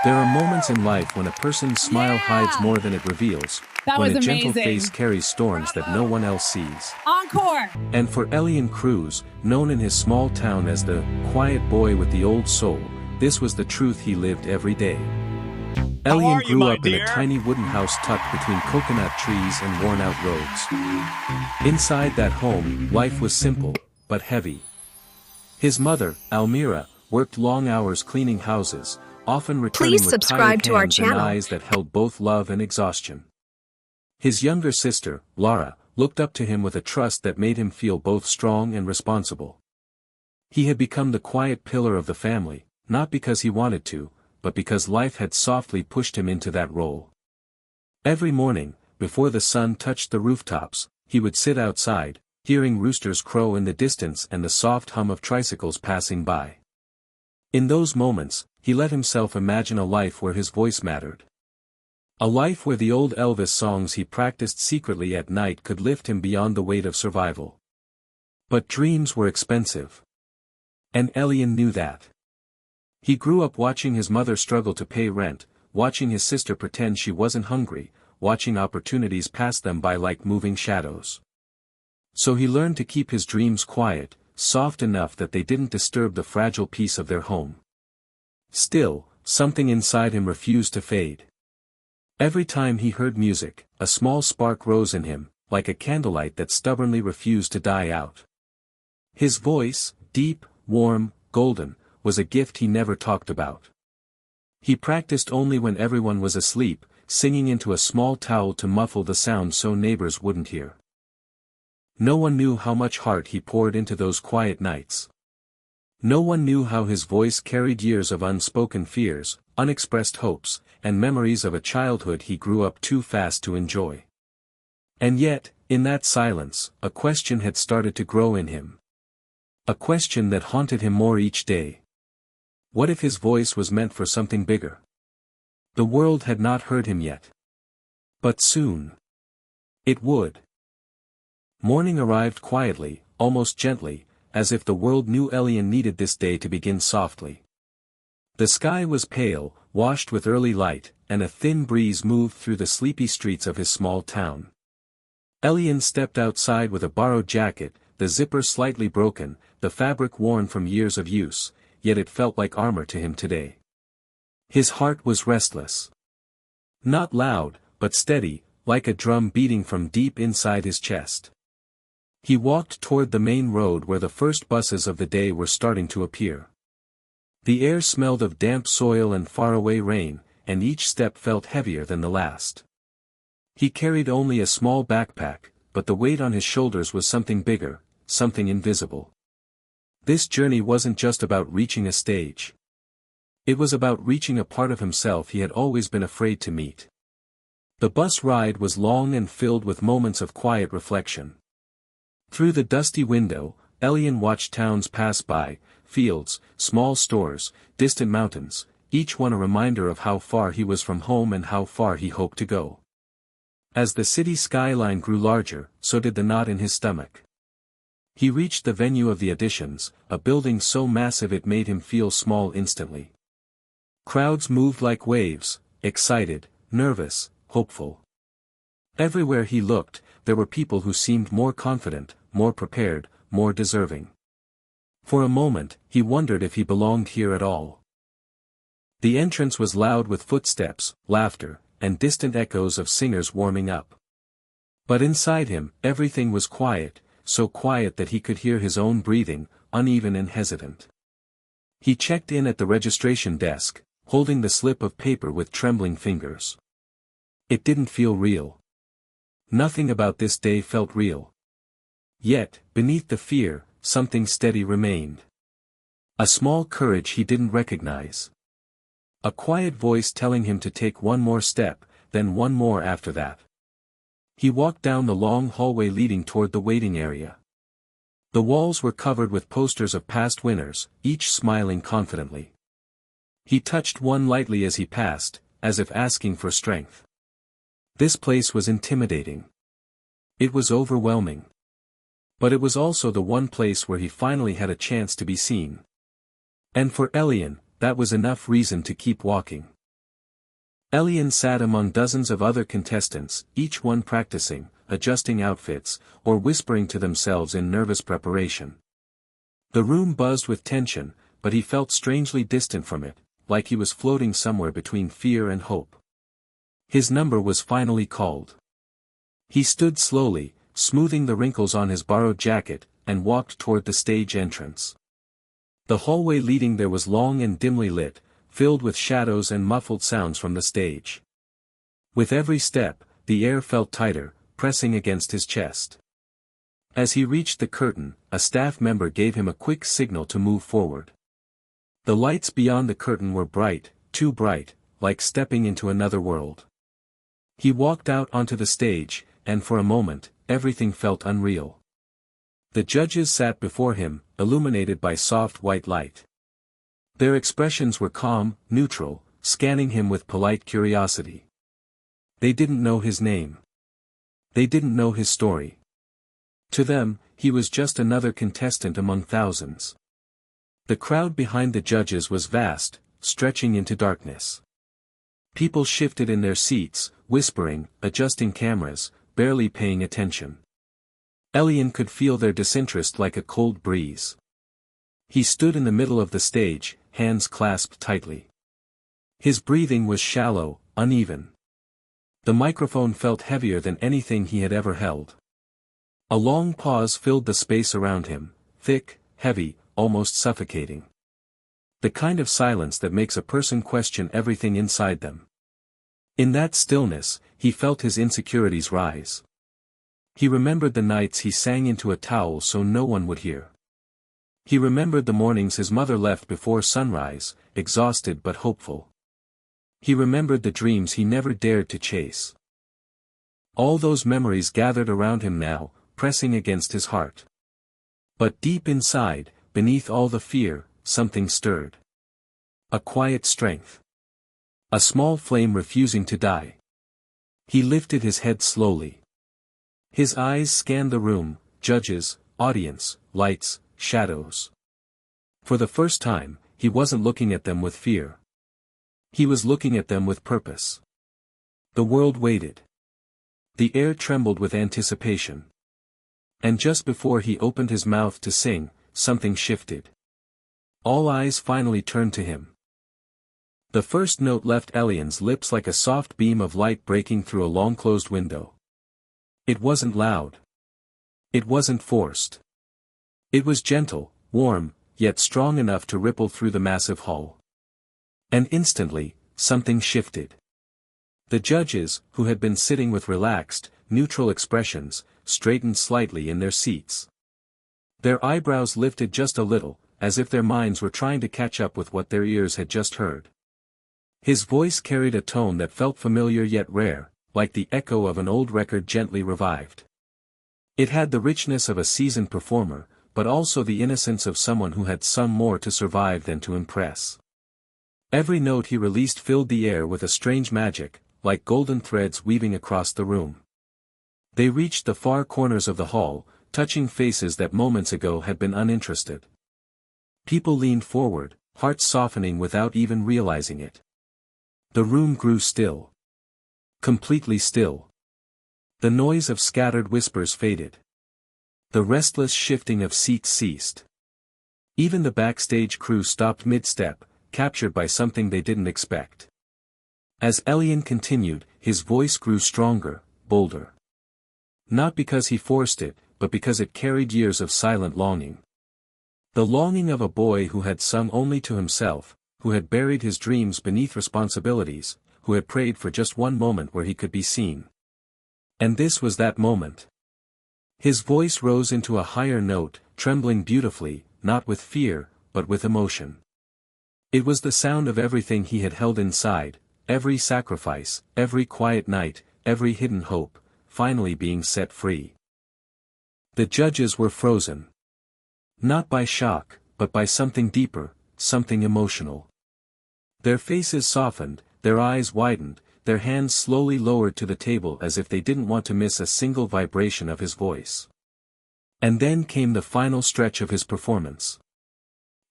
There are moments in life when a person's smile hides more than it reveals, That when was a gentle amazing. face carries storms that no one else sees. Encore! And for Elian Cruz, known in his small town as the quiet boy with the old soul, this was the truth he lived every day. Elian grew up in a tiny wooden house tucked between coconut trees and worn-out roads. Inside that home, life was simple, but heavy. His mother, Almira, worked long hours cleaning houses, often returning with tired hands and eyes that held both love and exhaustion. His younger sister, Laura, looked up to him with a trust that made him feel both strong and responsible. He had become the quiet pillar of the family, not because he wanted to, but because life had softly pushed him into that role. Every morning, before the sun touched the rooftops, he would sit outside, hearing roosters crow in the distance and the soft hum of tricycles passing by. In those moments, he let himself imagine a life where his voice mattered. A life where the old Elvis songs he practiced secretly at night could lift him beyond the weight of survival. But dreams were expensive. And Elian knew that. He grew up watching his mother struggle to pay rent, watching his sister pretend she wasn't hungry, watching opportunities pass them by like moving shadows. So he learned to keep his dreams quiet, soft enough that they didn't disturb the fragile peace of their home. Still, something inside him refused to fade. Every time he heard music, a small spark rose in him, like a candlelight that stubbornly refused to die out. His voice, deep, warm, golden, was a gift he never talked about. He practiced only when everyone was asleep, singing into a small towel to muffle the sound so neighbors wouldn't hear. No one knew how much heart he poured into those quiet nights. No one knew how his voice carried years of unspoken fears, unexpressed hopes, and memories of a childhood he grew up too fast to enjoy. And yet, in that silence, a question had started to grow in him. A question that haunted him more each day. What if his voice was meant for something bigger? The world had not heard him yet. But soon. It would. Morning arrived quietly, almost gently, as if the world knew Elian needed this day to begin softly. The sky was pale, washed with early light, and a thin breeze moved through the sleepy streets of his small town. Elian stepped outside with a borrowed jacket, the zipper slightly broken, the fabric worn from years of use, yet it felt like armor to him today. His heart was restless. Not loud, but steady, like a drum beating from deep inside his chest. He walked toward the main road where the first buses of the day were starting to appear. The air smelled of damp soil and faraway rain, and each step felt heavier than the last. He carried only a small backpack, but the weight on his shoulders was something bigger, something invisible. This journey wasn't just about reaching a stage. It was about reaching a part of himself he had always been afraid to meet. The bus ride was long and filled with moments of quiet reflection. Through the dusty window, Elian watched towns pass by, fields, small stores, distant mountains, each one a reminder of how far he was from home and how far he hoped to go. As the city skyline grew larger, so did the knot in his stomach. He reached the venue of the auditions, a building so massive it made him feel small instantly. Crowds moved like waves, excited, nervous, hopeful. Everywhere he looked, there were people who seemed more confident, more prepared, more deserving. For a moment, he wondered if he belonged here at all. The entrance was loud with footsteps, laughter, and distant echoes of singers warming up. But inside him, everything was quiet, so quiet that he could hear his own breathing, uneven and hesitant. He checked in at the registration desk, holding the slip of paper with trembling fingers. It didn't feel real. Nothing about this day felt real. Yet, beneath the fear, something steady remained. A small courage he didn't recognize. A quiet voice telling him to take one more step, then one more after that. He walked down the long hallway leading toward the waiting area. The walls were covered with posters of past winners, each smiling confidently. He touched one lightly as he passed, as if asking for strength. This place was intimidating. It was overwhelming. But it was also the one place where he finally had a chance to be seen. And for Elian, that was enough reason to keep walking. Elian sat among dozens of other contestants, each one practicing, adjusting outfits, or whispering to themselves in nervous preparation. The room buzzed with tension, but he felt strangely distant from it, like he was floating somewhere between fear and hope. His number was finally called. He stood slowly, smoothing the wrinkles on his borrowed jacket, and walked toward the stage entrance. The hallway leading there was long and dimly lit, filled with shadows and muffled sounds from the stage. With every step, the air felt tighter, pressing against his chest. As he reached the curtain, a staff member gave him a quick signal to move forward. The lights beyond the curtain were bright, too bright, like stepping into another world. He walked out onto the stage, and for a moment, everything felt unreal. The judges sat before him, illuminated by soft white light. Their expressions were calm, neutral, scanning him with polite curiosity. They didn't know his name. They didn't know his story. To them, he was just another contestant among thousands. The crowd behind the judges was vast, stretching into darkness. People shifted in their seats, whispering, adjusting cameras, barely paying attention. Elian could feel their disinterest like a cold breeze. He stood in the middle of the stage, hands clasped tightly. His breathing was shallow, uneven. The microphone felt heavier than anything he had ever held. A long pause filled the space around him, thick, heavy, almost suffocating. The kind of silence that makes a person question everything inside them. In that stillness, he felt his insecurities rise. He remembered the nights he sang into a towel so no one would hear. He remembered the mornings his mother left before sunrise, exhausted but hopeful. He remembered the dreams he never dared to chase. All those memories gathered around him now, pressing against his heart. But deep inside, beneath all the fear, something stirred. A quiet strength. A small flame refusing to die. He lifted his head slowly. His eyes scanned the room, judges, audience, lights, shadows. For the first time, he wasn't looking at them with fear. He was looking at them with purpose. The world waited. The air trembled with anticipation. And just before he opened his mouth to sing, something shifted. All eyes finally turned to him. The first note left Elian's lips like a soft beam of light breaking through a long-closed window. It wasn't loud. It wasn't forced. It was gentle, warm, yet strong enough to ripple through the massive hall. And instantly, something shifted. The judges, who had been sitting with relaxed, neutral expressions, straightened slightly in their seats. Their eyebrows lifted just a little, as if their minds were trying to catch up with what their ears had just heard. His voice carried a tone that felt familiar yet rare, like the echo of an old record gently revived. It had the richness of a seasoned performer, but also the innocence of someone who had some more to survive than to impress. Every note he released filled the air with a strange magic, like golden threads weaving across the room. They reached the far corners of the hall, touching faces that moments ago had been uninterested. People leaned forward, hearts softening without even realizing it. The room grew still. Completely still. The noise of scattered whispers faded. The restless shifting of seats ceased. Even the backstage crew stopped mid-step, captured by something they didn't expect. As Elian continued, his voice grew stronger, bolder. Not because he forced it, but because it carried years of silent longing. The longing of a boy who had sung only to himself, who had buried his dreams beneath responsibilities, who had prayed for just one moment where he could be seen. And this was that moment. His voice rose into a higher note, trembling beautifully, not with fear, but with emotion. It was the sound of everything he had held inside, every sacrifice, every quiet night, every hidden hope, finally being set free. The judges were frozen. Not by shock, but by something deeper, something emotional. Their faces softened, their eyes widened, their hands slowly lowered to the table as if they didn't want to miss a single vibration of his voice. And then came the final stretch of his performance.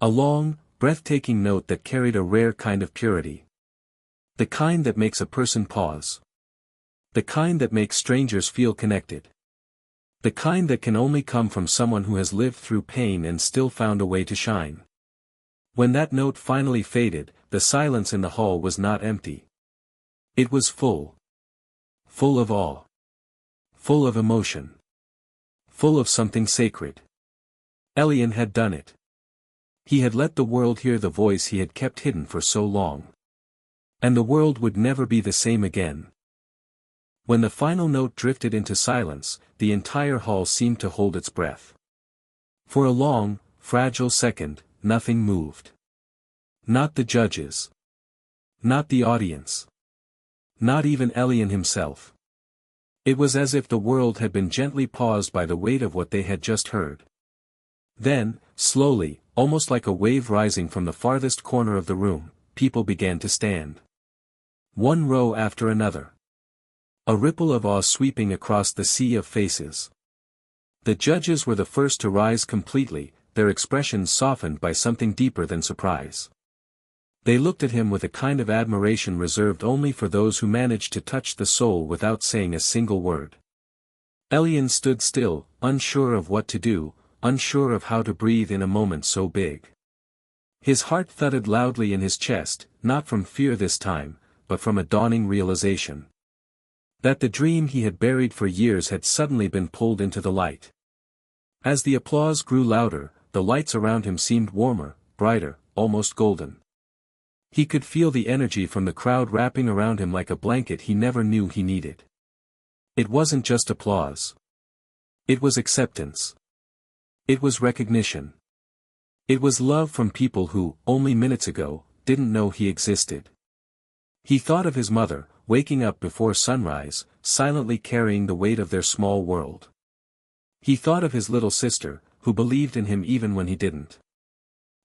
A long, breathtaking note that carried a rare kind of purity. The kind that makes a person pause. The kind that makes strangers feel connected. The kind that can only come from someone who has lived through pain and still found a way to shine. When that note finally faded, the silence in the hall was not empty. It was full. Full of awe. Full of emotion. Full of something sacred. Elian had done it. He had let the world hear the voice he had kept hidden for so long. And the world would never be the same again. When the final note drifted into silence, the entire hall seemed to hold its breath. For a long, fragile second, nothing moved. Not the judges. Not the audience. Not even Elian himself. It was as if the world had been gently paused by the weight of what they had just heard. Then, slowly, almost like a wave rising from the farthest corner of the room, people began to stand. One row after another. A ripple of awe sweeping across the sea of faces. The judges were the first to rise completely, their expressions softened by something deeper than surprise. They looked at him with a kind of admiration reserved only for those who managed to touch the soul without saying a single word. Elian stood still, unsure of what to do, unsure of how to breathe in a moment so big. His heart thudded loudly in his chest, not from fear this time, but from a dawning realization. That the dream he had buried for years had suddenly been pulled into the light. As the applause grew louder, the lights around him seemed warmer, brighter, almost golden. He could feel the energy from the crowd wrapping around him like a blanket he never knew he needed. It wasn't just applause. It was acceptance. It was recognition. It was love from people who, only minutes ago, didn't know he existed. He thought of his mother, waking up before sunrise, silently carrying the weight of their small world. He thought of his little sister, who believed in him even when he didn't.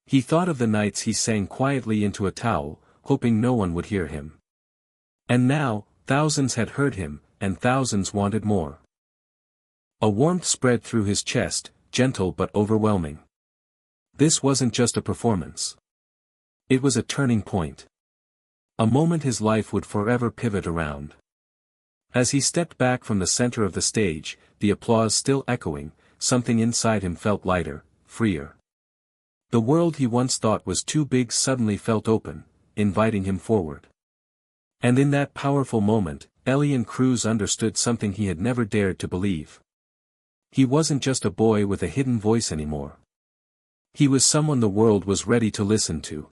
He thought of the nights he sang quietly into a towel, hoping no one would hear him. And now, thousands had heard him, and thousands wanted more. A warmth spread through his chest, gentle but overwhelming. This wasn't just a performance. It was a turning point. A moment his life would forever pivot around. As he stepped back from the center of the stage, the applause still echoing, something inside him felt lighter, freer. The world he once thought was too big suddenly felt open, inviting him forward. And in that powerful moment, Elian Cruz understood something he had never dared to believe. He wasn't just a boy with a hidden voice anymore. He was someone the world was ready to listen to.